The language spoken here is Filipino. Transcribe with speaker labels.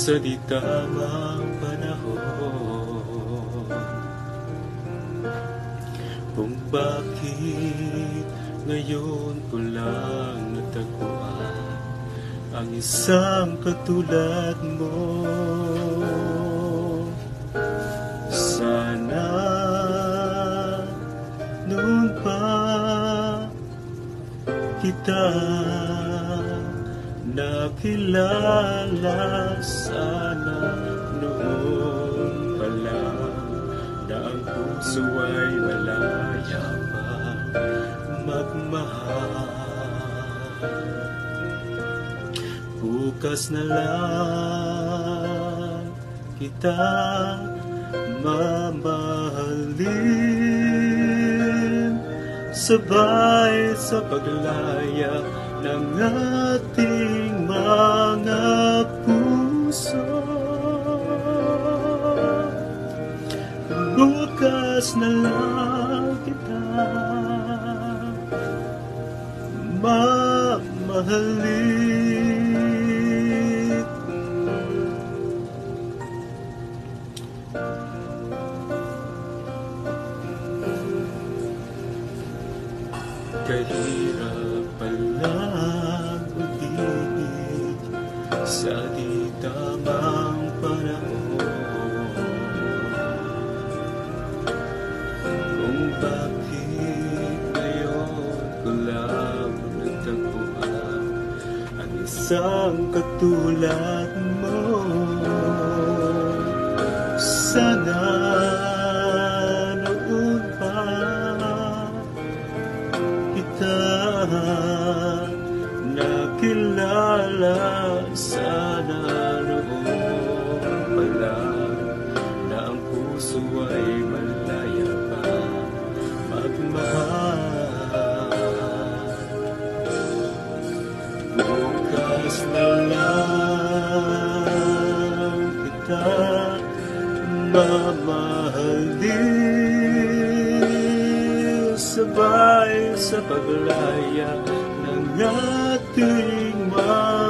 Speaker 1: sa di tamang panahon, kung bakit ngayon ko lang natagpuan ang isang katulad mo. Sana noon pa kita nakilala, sana noon pa lang na ang puso ay malaya pa magmahal. Bukas na lang kita mamahalin, sabay sa paglaya ng ating mga puso. Bukas na lang kita mamahalin. Kahirap palang umibig sa di tamang panahon, kung bakit ngayon ko lang natagpuan ang isang katulad mo. Sana noon pa nakilala, sana noon pa lang na ang puso ay malaya pa magmahal. Bukas na lang kita mamahalin, sabay sa paglaya ng ating mga